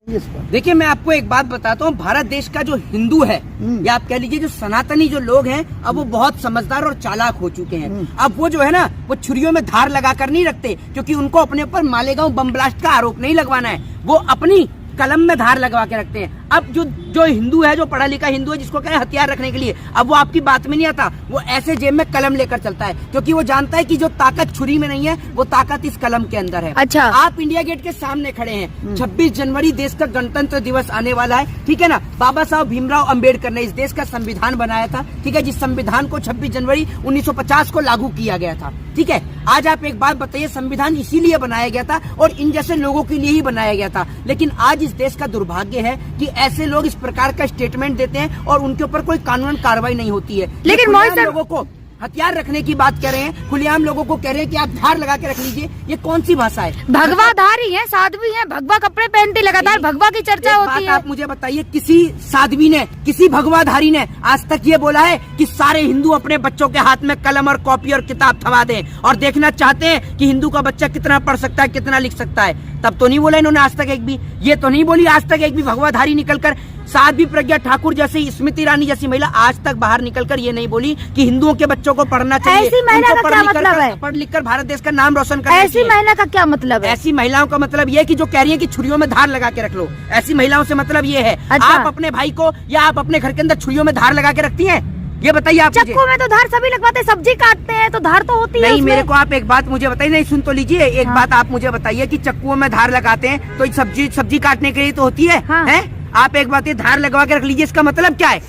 देखिए, मैं आपको एक बात बताता हूँ, भारत देश का जो हिंदू है या आप कह लीजिए जो सनातनी जो लोग हैं, अब वो बहुत समझदार और चालाक हो चुके हैं। अब वो जो है ना, वो छुरियों में धार लगाकर नहीं रखते, क्योंकि उनको अपने ऊपर मालेगांव बम ब्लास्ट का आरोप नहीं लगवाना है। वो अपनी कलम में धार लगवा के रखते हैं। अब जो हिंदू है, जो पढ़ा लिखा हिंदू है, जिसको कहे हथियार रखने के लिए, अब वो आपकी बात में नहीं आता। वो ऐसे जेब में कलम लेकर चलता है, क्योंकि वो जानता है कि जो ताकत छुरी में नहीं है, वो ताकत इस कलम के अंदर है। अच्छा, आप इंडिया गेट के सामने खड़े हैं। 26 जनवरी देश का गणतंत्र दिवस आने वाला है, ठीक है ना। बाबा साहब भीमराव अम्बेडकर ने इस देश का संविधान बनाया था, ठीक है, जिस संविधान को 26 जनवरी 1950 को लागू किया गया था, ठीक है। आज आप एक बात बताइए, संविधान इसीलिए बनाया गया था और इन जैसे लोगों के लिए ही बनाया गया था। लेकिन आज इस देश का दुर्भाग्य है कि ऐसे लोग इस प्रकार का स्टेटमेंट देते हैं और उनके ऊपर कोई कानून कार्रवाई नहीं होती है। लेकिन लोगों को हथियार रखने की बात कर रहे हैं, खुलेआम लोगों को कह रहे हैं कि आप धार लगा के रख लीजिए। ये कौन सी भाषा है? भगवाधारी है, साध्वी है, भगवा कपड़े पहनती, लगातार भगवा की चर्चा होती है। आप मुझे बताइए, किसी साध्वी ने, किसी भगवाधारी ने आज तक ये बोला है कि सारे हिंदू अपने बच्चों के हाथ में कलम और कॉपी और किताब थमा दें और देखना चाहते हैं कि हिंदू का बच्चा कितना पढ़ सकता है, कितना लिख सकता है? तब तो नहीं बोला इन्होंने आज तक एक भी। ये तो नहीं बोली आज तक एक भी भगवाधारी निकलकर, साध्वी प्रज्ञा ठाकुर जैसी, स्मृति ईरानी जैसी महिला आज तक बाहर निकलकर ये नहीं बोली कि हिंदुओं के बच्चों को पढ़ना चाहिए। ऐसी महिला का क्या मतलब है? पढ़ लिख कर भारत देश का नाम रोशन करना ऐसी महिला का क्या मतलब है? ऐसी महिलाओं का मतलब ये है कि जो कह रही है कि छुरियों में धार लगा के रख लो, ऐसी महिलाओं से मतलब ये है। अच्छा। आप अपने भाई को या आप अपने घर के अंदर छुरियों में धार लगा के रखती हैं? ये बताइए आप। चक्कू में तो धार सभी लगवाते, सब्जी काटते हैं तो धार तो होती है। नहीं, मेरे को आप एक बात मुझे बताइए, नहीं सुन तो लीजिए एक बात आप मुझे बताइए कि चक्कुओं में धार लगाते हैं तो सब्जी काटने के लिए तो होती है, हैं? आप एक बात, ये धार लगवा के रख लीजिए, इसका मतलब क्या है?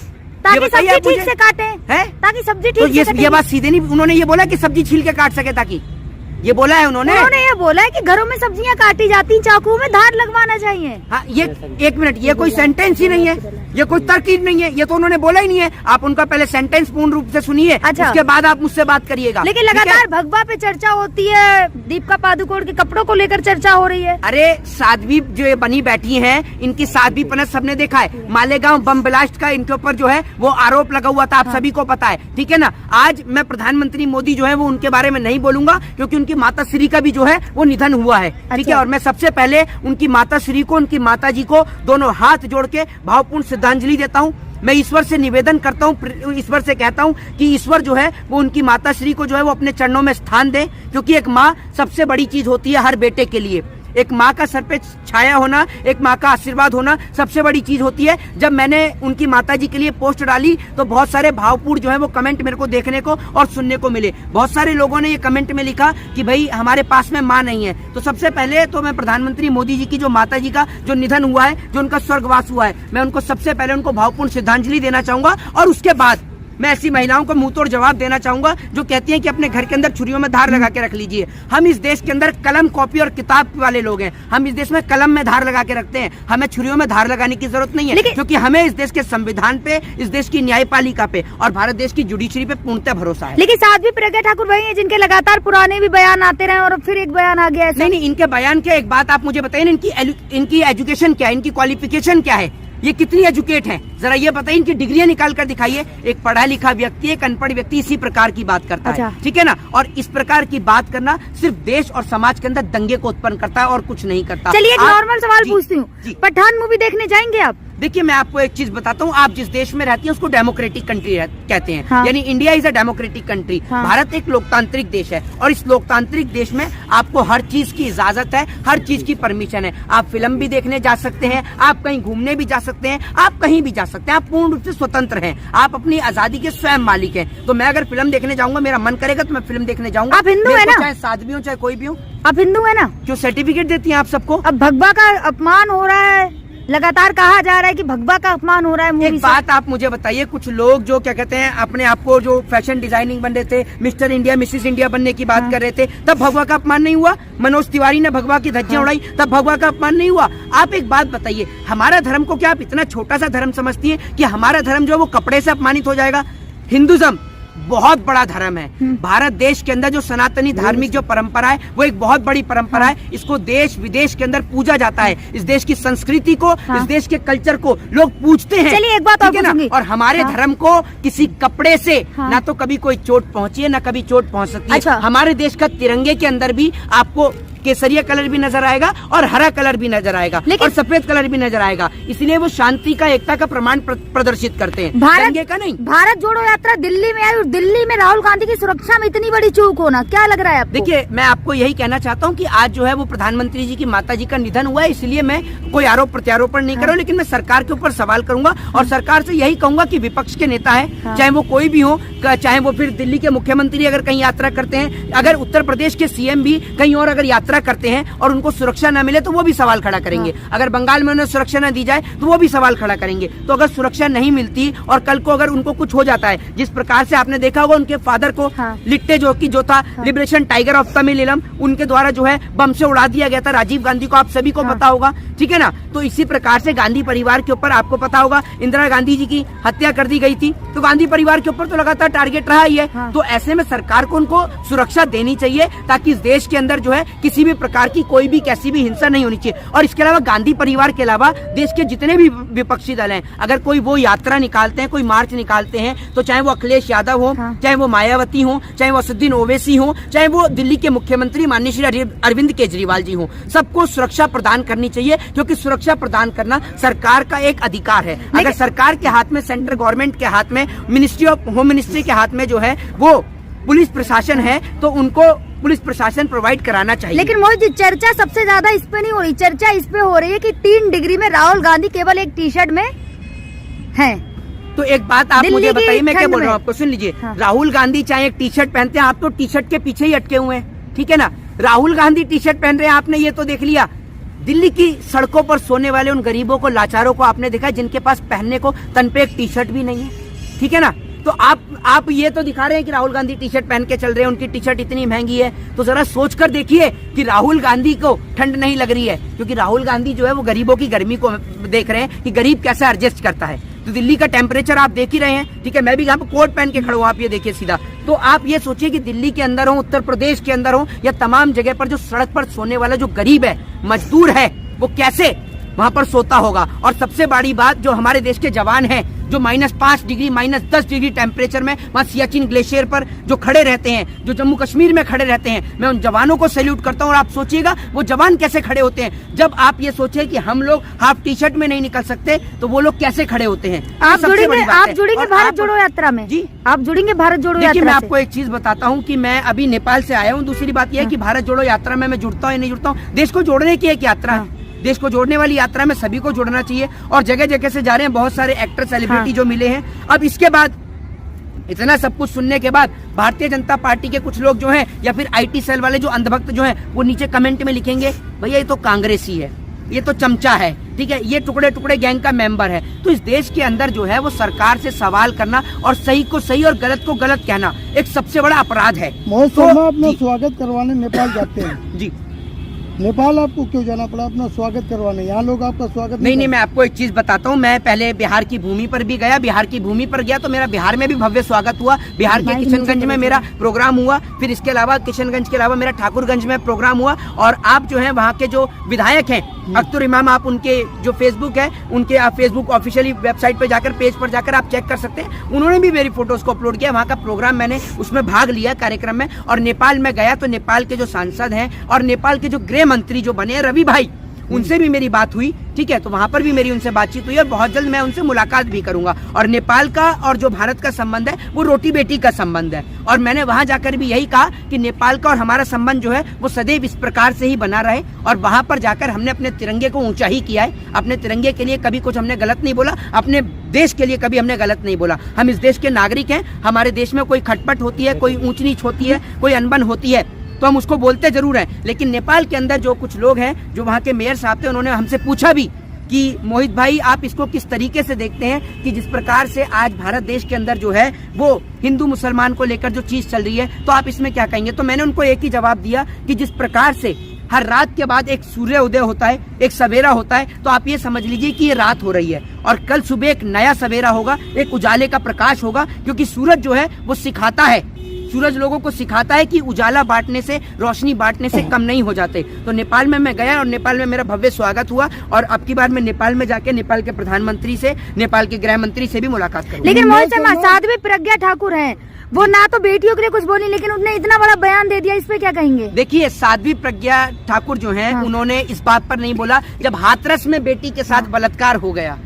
ताकि सब्जी ठीक से काटे, ताकि सब्जी ठीक से काटे। ये बात सीधे नहीं, उन्होंने ये बोला कि सब्जी छील के काट सके, ताकि ये बोला है उन्होंने ये बोला है कि घरों में सब्जियां काटी जाती, चाकू में धार लगवाना चाहिए। हाँ, ये एक मिनट, ये कोई सेंटेंस ही नहीं है, ये कोई तरकीब नहीं है, ये तो उन्होंने बोला ही नहीं है। आप उनका पहले सेंटेंस पूर्ण रूप से सुनिए, अच्छा। उसके बाद आप मुझसे बात करिएगा। लेकिन लगातार भगवा पे चर्चा होती है, दीपिका पादुकोण के कपड़ों को लेकर चर्चा हो रही है। अरे साध्वी जो बनी बैठी है, इनकी साध्वी पनत सबने देखा है। मालेगांव बम ब्लास्ट का इनके ऊपर जो है वो आरोप लगा हुआ था, आप सभी को पता है, ठीक है ना। आज मैं प्रधानमंत्री मोदी जो है वो उनके बारे में नहीं बोलूंगा, क्योंकि उनकी माता श्री का भी जो है वो निधन हुआ है, ठीक है। और मैं सबसे पहले उनकी माता श्री को, उनकी माता जी को दोनों हाथ जोड़ के भावपूर्ण श्रद्धांजलि देता हूँ। मैं ईश्वर से निवेदन करता हूँ, ईश्वर से कहता हूँ कि ईश्वर जो है वो उनकी माता श्री को जो है वो अपने चरणों में स्थान दे, क्योंकि एक माँ सबसे बड़ी चीज होती है हर बेटे के लिए। एक माँ का सर पे छाया होना, एक माँ का आशीर्वाद होना सबसे बड़ी चीज होती है। जब मैंने उनकी माताजी के लिए पोस्ट डाली तो बहुत सारे भावपूर्ण जो है वो कमेंट मेरे को देखने को और सुनने को मिले। बहुत सारे लोगों ने ये कमेंट में लिखा कि भाई हमारे पास में माँ नहीं है। तो सबसे पहले तो मैं प्रधानमंत्री मोदी जी की जो माताजी का जो निधन हुआ है, जो उनका स्वर्गवास हुआ है, मैं उनको सबसे पहले उनको भावपूर्ण श्रद्धांजलि देना चाहूंगा। और उसके बाद मैं ऐसी महिलाओं को मुंह तोड़ जवाब देना चाहूंगा जो कहती हैं कि अपने घर के अंदर छुरियों में धार लगा के रख लीजिए। हम इस देश के अंदर कलम, कॉपी और किताब वाले लोग हैं। हम इस देश में कलम में धार लगा के रखते हैं, हमें छुरियों में धार लगाने की जरूरत नहीं है, क्योंकि हमें इस देश के संविधान पे, इस देश की न्यायपालिका पे और भारत देश की जुडिशरी पे पूर्णतः भरोसा है। लेकिन साध्वी प्रज्ञा ठाकुर वही है जिनके लगातार पुराने भी बयान आते रहे और फिर एक बयान आ गया। नहीं, इनके बयान क्या, एक बात आप मुझे बताइए, इनकी एजुकेशन क्या है, इनकी क्वालिफिकेशन क्या है, ये कितनी एजुकेट हैं, जरा ये बताइए। इनकी डिग्रियां निकाल कर दिखाइए। एक पढ़ा लिखा व्यक्ति, एक अनपढ़ व्यक्ति इसी प्रकार की बात करता है, ठीक है ना। और इस प्रकार की बात करना सिर्फ देश और समाज के अंदर दंगे को उत्पन्न करता है और कुछ नहीं करता। चलिए एक नॉर्मल सवाल पूछती हूँ, पठान मूवी देखने जाएंगे आप? देखिए, मैं आपको एक चीज बताता हूँ, आप जिस देश में रहती हैं उसको डेमोक्रेटिक कंट्री कहते हैं, हाँ। यानी India is a democratic country. हाँ। भारत एक लोकतांत्रिक देश है और इस लोकतांत्रिक देश में आपको हर चीज की इजाजत है, हर चीज की परमिशन है। आप फिल्म भी देखने जा सकते हैं, आप कहीं घूमने भी जा सकते हैं, आप कहीं भी जा सकते हैं, आप पूर्ण रूप से स्वतंत्र हैं, आप अपनी आजादी के स्वयं मालिक हैं। तो मैं अगर फिल्म देखने जाऊंगा, मेरा मन करेगा तो मैं फिल्म देखने जाऊंगा। आप हिंदू है ना? चाहे साध्वी हो चाहे कोई भी हो। आप हिंदू है ना? क्यों सर्टिफिकेट देती हैं आप सबको? अब भगवा का अपमान हो रहा है, लगातार कहा जा रहा है कि भगवा का अपमान हो रहा है। एक बात आप मुझे बताइए, कुछ लोग जो क्या कहते हैं अपने आप को जो फैशन डिजाइनिंग बन रहे थे, मिस्टर इंडिया मिसिस इंडिया बनने की बात कर रहे थे, तब भगवा का अपमान नहीं हुआ? मनोज तिवारी ने भगवा की धज्जियां उड़ाई, तब भगवा का अपमान नहीं हुआ? आप एक बात बताइए, हमारा धर्म को क्या आप इतना छोटा सा धर्म समझती है कि हमारा धर्म जो है वो कपड़े से अपमानित हो जाएगा? हिंदुज्म बहुत बड़ा धर्म है। भारत देश के अंदर जो सनातनी धार्मिक जो परंपरा है वो एक बहुत बड़ी परंपरा है। इसको देश विदेश के अंदर पूजा जाता है। इस देश की संस्कृति को, इस देश के कल्चर को लोग पूजते हैं। चलिए एक बात और पूछूंगी। और हमारे धर्म को किसी कपड़े से ना तो कभी कोई चोट पहुंची है, ना कभी चोट पहुंच सकती है। हमारे देश का तिरंगे के अंदर भी आपको केसरिया कलर भी नजर आएगा और हरा कलर भी नजर आएगा और सफेद कलर भी नजर आएगा। इसलिए वो शांति का, एकता का प्रमाण प्रदर्शित करते हैं, दंगे का नहीं। भारत जोड़ो यात्रा दिल्ली में आई और दिल्ली में राहुल गांधी की सुरक्षा में इतनी बड़ी चूक होना, क्या लग रहा है आपको? देखिए, मैं आपको यही कहना चाहता हूँ कि आज जो है वो प्रधानमंत्री जी की माता जी का निधन हुआ है, इसलिए मैं कोई आरोप प्रत्यारोपण नहीं कर रहा हूँ, लेकिन मैं सरकार के ऊपर सवाल करूंगा और सरकार से यही कहूंगा कि विपक्ष के नेता है, चाहे वो कोई भी हो, चाहे वो फिर दिल्ली के मुख्यमंत्री अगर कहीं यात्रा करते हैं, अगर उत्तर प्रदेश के सीएम भी कहीं और अगर यात्रा करते हैं और उनको सुरक्षा न मिले तो वो भी सवाल खड़ा करेंगे। अगर बंगाल में उन्हें सुरक्षा न दी जाए तो वो भी सवाल खड़ा करेंगे। तो अगर सुरक्षा नहीं मिलती और कल को अगर उनको कुछ हो जाता है, जिस प्रकार से आपने देखा होगा उनके फादर को लिट्टे जो था लिबरेशन टाइगर ऑफ तमिलम, उनके द्वारा जो है बम से उड़ा दिया गया था राजीव गांधी को, आप सभी को पता होगा, ठीक है ना। तो इसी प्रकार से गांधी परिवार के ऊपर आपको पता होगा इंदिरा गांधी जी की हत्या कर दी गई थी, तो गांधी परिवार के ऊपर तो लगातार टारगेट रहा ही है। तो ऐसे में सरकार को उनको सुरक्षा देनी चाहिए ताकि इस देश के अंदर जो है किसी भी प्रकार की कोई भी कैसी भी हिंसा नहीं होनी चाहिए। और इसके अलावा गांधी परिवार के अलावा देश के जितने भी विपक्षी दल हैं, अगर कोई वो यात्रा निकालते हैं, कोई मार्च निकालते हैं, तो चाहे वो अखिलेश यादव हो, चाहे वो मायावती हो, चाहे वो असदुद्दीन ओवैसी हो, चाहे वो दिल्ली के मुख्यमंत्री माननीय श्री अरविंद केजरीवाल जी हो, सबको सुरक्षा प्रदान करनी चाहिए, क्योंकि सुरक्षा प्रदान करना सरकार का एक अधिकार है। अगर सरकार के हाथ में, सेंट्रल गवर्नमेंट के हाथ में, मिनिस्ट्री ऑफ होम मिनिस्ट्री के हाथ में जो है वो पुलिस प्रशासन है, तो उनको पुलिस प्रशासन प्रोवाइड कराना चाहिए। लेकिन मोहित जी, चर्चा सबसे ज्यादा इस पे नहीं हो रही, चर्चा इस पे हो रही है कि 3 डिग्री में राहुल गांधी केवल एक टी शर्ट में है। तो एक बात आप मुझे बताइए, मैं क्या बोल रहा हूँ आपको, सुन लीजिए। राहुल गांधी चाहे एक टी शर्ट पहनते हैं, आप तो टी शर्ट के पीछे ही अटके हुए हैं, ठीक है ना। राहुल गांधी टी शर्ट पहन रहे हैं, आपने ये तो देख लिया। दिल्ली की सड़कों पर सोने वाले उन गरीबों को, लाचारों को आपने देखा जिनके पास पहनने को तन पे एक टी शर्ट भी नहीं है, ठीक है ना। तो आप ये तो दिखा रहे हैं कि राहुल गांधी टी शर्ट पहन के चल रहे हैं, उनकी टी शर्ट इतनी महंगी है, तो जरा सोच कर देखिए कि राहुल गांधी को ठंड नहीं लग रही है, क्योंकि राहुल गांधी जो है वो गरीबों की गर्मी को देख रहे हैं कि गरीब कैसे एडजस्ट करता है। तो दिल्ली का टेम्परेचर आप देख ही रहे हैं, ठीक है। मैं भी यहाँ पे कोट पहन के खड़ा हूँ, आप ये देखिए सीधा। तो आप ये सोचिए कि दिल्ली के अंदर हो, उत्तर प्रदेश के अंदर हो, या तमाम जगह पर जो सड़क पर सोने वाला जो गरीब है, मजदूर है, वो कैसे वहाँ पर सोता होगा। और सबसे बड़ी बात, जो हमारे देश के जवान हैं, जो -5 डिग्री, -10 डिग्री टेम्परेचर में वहाँ सियाचिन ग्लेशियर पर जो खड़े रहते हैं, जो जम्मू कश्मीर में खड़े रहते हैं, मैं उन जवानों को सैल्यूट करता हूँ। और आप सोचिएगा वो जवान कैसे खड़े होते हैं। जब आप ये सोचिए कि हम लोग हाफ टी शर्ट में नहीं निकल सकते, तो वो लोग कैसे खड़े होते हैं। आप जुड़ेंगे भारत जोड़ो यात्रा में? जी, आप जुड़ेंगे भारत जोड़ो यात्रा? देखिए, मैं आपको एक चीज बताता हूँ कि मैं अभी नेपाल से आया हूँ। दूसरी बात यह है कि भारत जोड़ो यात्रा में मैं जुड़ता हूँ या नहीं जुड़ता हूँ, देश को जोड़ने की एक यात्रा है। देश को जोड़ने वाली यात्रा में सभी को जोड़ना चाहिए, और जगह जगह से जा रहे हैं बहुत सारे एक्टर, सेलिब्रिटी जो मिले हैं। अब इसके बाद, इतना सब कुछ सुनने के बाद, भारतीय जनता पार्टी के कुछ लोग जो हैं, या फिर IT सेल वाले जो अंधभक्त जो हैं, वो नीचे कमेंट में लिखेंगे, भैया ये तो कांग्रेसी है, ये तो चमचा है, ठीक है, ये टुकड़े टुकड़े गैंग का मेंबर है। तो इस देश के अंदर जो है वो सरकार से सवाल करना और सही को सही और गलत को गलत कहना एक सबसे बड़ा अपराध है। मोहित शर्मा अपना स्वागत करवाने नेपाल जाते हैं जी। नेपाल आपको क्यों जाना पड़ा अपना स्वागत करवाने? यहाँ लोग आपका स्वागत नहीं, मैं आपको एक चीज बताता हूँ। मैं पहले बिहार की भूमि पर भी गया, बिहार की भूमि पर गया तो मेरा बिहार में भी भव्य स्वागत हुआ। बिहार के किशनगंज में मेरा प्रोग्राम हुआ, फिर इसके अलावा किशनगंज के अलावा मेरा ठाकुरगंज में प्रोग्राम हुआ। और आप जो है वहाँ के जो विधायक हैं अख्तर इमाम, आप उनके जो फेसबुक है, उनके आप फेसबुक ऑफिशियली वेबसाइट पर जाकर, पेज पर जाकर आप चेक कर सकते हैं। उन्होंने भी मेरी फोटोज को अपलोड किया, वहाँ का प्रोग्राम मैंने उसमें भाग लिया कार्यक्रम में। और नेपाल में गया तो नेपाल के जो सांसद हैं और नेपाल के जो गृह मंत्री जो बने रवि भाई, उनसे भी मेरी बात हुई, ठीक है। तो वहां पर भी मेरी उनसे बातचीत हुई और बहुत जल्द मैं उनसे मुलाकात भी करूंगा। और नेपाल का और जो भारत का संबंध है वो रोटी बेटी का संबंध है। और मैंने वहां जाकर भी यही कहा कि नेपाल का और हमारा संबंध जो है वो सदैव इस प्रकार से ही बना रहे। और वहां पर जाकर हमने अपने तिरंगे को ऊंचा ही किया है। अपने तिरंगे के लिए कभी कुछ हमने गलत नहीं बोला, अपने देश के लिए कभी हमने गलत नहीं बोला। हम इस देश के नागरिक हैं, हमारे देश में कोई खटपट होती है, कोई ऊंच नीच होती है, कोई अनबन होती है, तो हम उसको बोलते जरूर हैं। लेकिन नेपाल के अंदर जो कुछ लोग हैं, जो वहाँ के मेयर साहब थे, उन्होंने हमसे पूछा भी कि मोहित भाई आप इसको किस तरीके से देखते हैं कि जिस प्रकार से आज भारत देश के अंदर जो है वो हिंदू मुसलमान को लेकर जो चीज चल रही है, तो आप इसमें क्या कहेंगे। तो मैंने उनको एक ही जवाब दिया कि जिस प्रकार से हर रात के बाद एक सूर्य उदय होता है, एक सवेरा होता है, तो आप ये समझ लीजिए कि ये रात हो रही है और कल सुबह एक नया सवेरा होगा, एक उजाले का प्रकाश होगा। क्योंकि सूरज जो है वो सिखाता है सूरज लोगों को सिखाता है कि उजाला बांटने से, रोशनी बांटने से कम नहीं हो जाते। तो नेपाल में मैं गया और नेपाल में मेरा भव्य स्वागत हुआ और अब की बार मैं नेपाल में जाके नेपाल के प्रधानमंत्री से, नेपाल के गृह मंत्री से भी मुलाकात करूंगा। लेकिन मोहित शर्मा, साध्वी प्रज्ञा ठाकुर हैं, वो ना तो बेटियों के लिए कुछ बोली, लेकिन उन्होंने इतना बड़ा बयान दे दिया, इस पे क्या कहेंगे? देखिए, साध्वी प्रज्ञा ठाकुर जो हैं, उन्होंने इस बात पर नहीं बोला जब हाथरस में बेटी के साथ बलात्कार हो गया,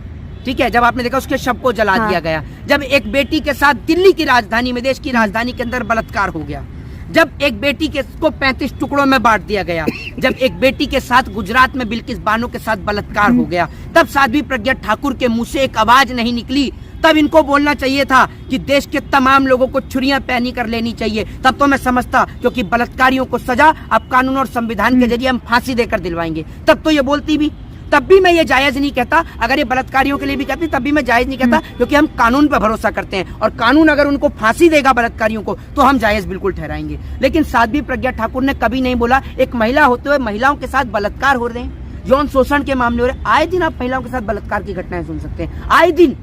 ठीक है, जब आपने देखा उसके शव को जला दिया गया, जब एक बेटी के साथ दिल्ली की राजधानी में, देश की राजधानी के अंदर बलात्कार हो गया, जब एक बेटी को 35 टुकड़ों में बांट दिया गया, जब एक बेटी के साथ गुजरात में बिल्किस बानो के साथ बलात्कार हो गया, तब साध्वी प्रज्ञा ठाकुर के मुंह से एक आवाज नहीं निकली। तब इनको बोलना चाहिए था कि देश के तमाम लोगों को छुरियां पैनी कर लेनी चाहिए। तब तो मैं समझता, क्योंकि बलात्कारियों को सजा अब कानून और संविधान के जरिए हम फांसी देकर दिलवाएंगे, तब तो ये बोलती भी। तब भी मैं ये जायज नहीं कहता, अगर ये बलात्कारियों के लिए भी कहती तब भी मैं जायज नहीं कहता, क्योंकि हम कानून पर भरोसा करते हैं और कानून अगर उनको फांसी देगा बलात्कारियों को तो हम जायज बिल्कुल ठहराएंगे। लेकिन साध्वी प्रज्ञा ठाकुर ने कभी नहीं बोला, एक महिला होते हुए महिलाओं के साथ बलात्कार हो रहे हैं, यौन शोषण के मामले हो रहे हैं। आए दिन आप महिलाओं के साथ बलात्कार की घटनाएं सुन सकते हैं, आए दिन,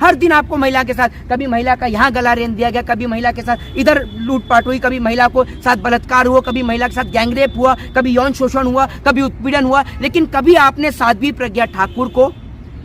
हर दिन आपको महिला के साथ, कभी महिला का यहाँ गला रेंग दिया गया, कभी महिला के साथ इधर लूटपाट हुई, कभी महिला को साथ बलात्कार हुआ, कभी महिला के साथ गैंगरेप हुआ, कभी यौन शोषण हुआ, कभी उत्पीड़न हुआ। लेकिन कभी आपने साध्वी प्रज्ञा ठाकुर को,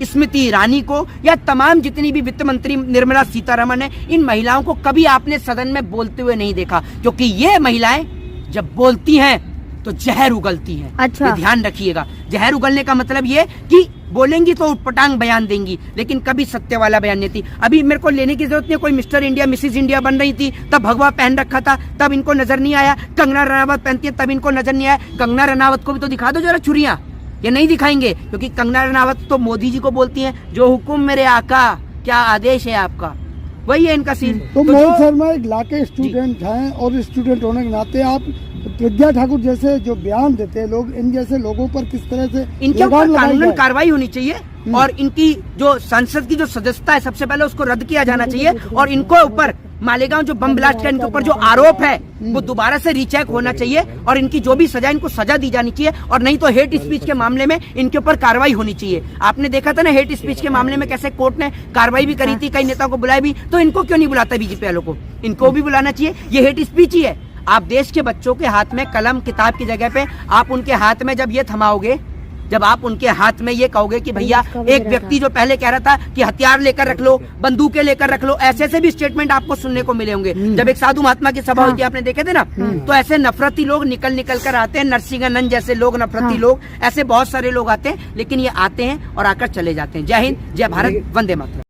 स्मृति ईरानी को या तमाम जितनी भी वित्त मंत्री निर्मला सीतारमण है, इन महिलाओं को कभी आपने सदन में बोलते हुए नहीं देखा, क्योंकि ये महिलाएं जब बोलती हैं तो जहर उगलती हैं। अच्छा, ध्यान रखिएगा, जहर उगलने का मतलब ये कि बोलेंगी तो उटपटांग बयान देंगी, लेकिन कभी सत्य वाला बयान नहीं थी। अभी मेरे को लेने की जरूरत नहीं, कोई मिस्टर इंडिया, मिसेज इंडिया बन रही थी, तब भगवा पहन रखा था, तब इनको नजर नहीं आया। कंगना रनावत पहनती है, तब इनको नजर नहीं आया। कंगना रनावत को भी तो दिखा दो जरा छुरियां, ये नहीं दिखाएंगे, क्योंकि कंगना रनावत तो मोदी जी को बोलती है, जो हुक्म मेरे आका, क्या आदेश है आपका, वही है इनका सीन। तो मोहित शर्मा एक ला के स्टूडेंट हैं और स्टूडेंट होने के नाते आप प्रज्ञा ठाकुर जैसे जो बयान देते हैं लोग, इन जैसे लोगों पर किस तरह से इनके ऊपर कानूनन कार्रवाई होनी चाहिए और इनकी जो संसद की जो सदस्यता है सबसे पहले उसको रद्द किया जाना चाहिए और इनको ऊपर मालेगांव जो बम ब्लास्ट का इनके ऊपर जो आरोप है वो दोबारा से रीचेक होना चाहिए और इनकी जो भी सजा, इनको सजा दी जानी चाहिए और नहीं तो हेट स्पीच के मामले में इनके ऊपर कार्रवाई होनी चाहिए। आपने देखा था ना हेट स्पीच के मामले में कैसे कोर्ट ने कार्रवाई भी करी थी, कई नेताओं को बुलाया भी, तो इनको क्यों नहीं बुलाता बीजेपी वालों को? इनको भी बुलाना चाहिए। ये हेट स्पीच ही है। आप देश के बच्चों के हाथ में कलम किताब की जगह पे आप उनके हाथ में जब ये थमाओगे, जब आप उनके हाथ में ये कहोगे कि भैया, एक व्यक्ति जो पहले कह रहा था कि हथियार लेकर रख लो, बंदूकें लेकर रख लो, ऐसे भी स्टेटमेंट आपको सुनने को मिले होंगे। जब एक साधु महात्मा की सभा हुई थी, आपने देखे थे ना, तो ऐसे नफरती लोग निकल कर आते हैं, नरसिंहानंद जैसे लोग, नफरती लोग, ऐसे बहुत सारे लोग आते हैं, लेकिन ये आते हैं और आकर चले जाते हैं। जय हिंद, जय भारत, वंदे मातरम।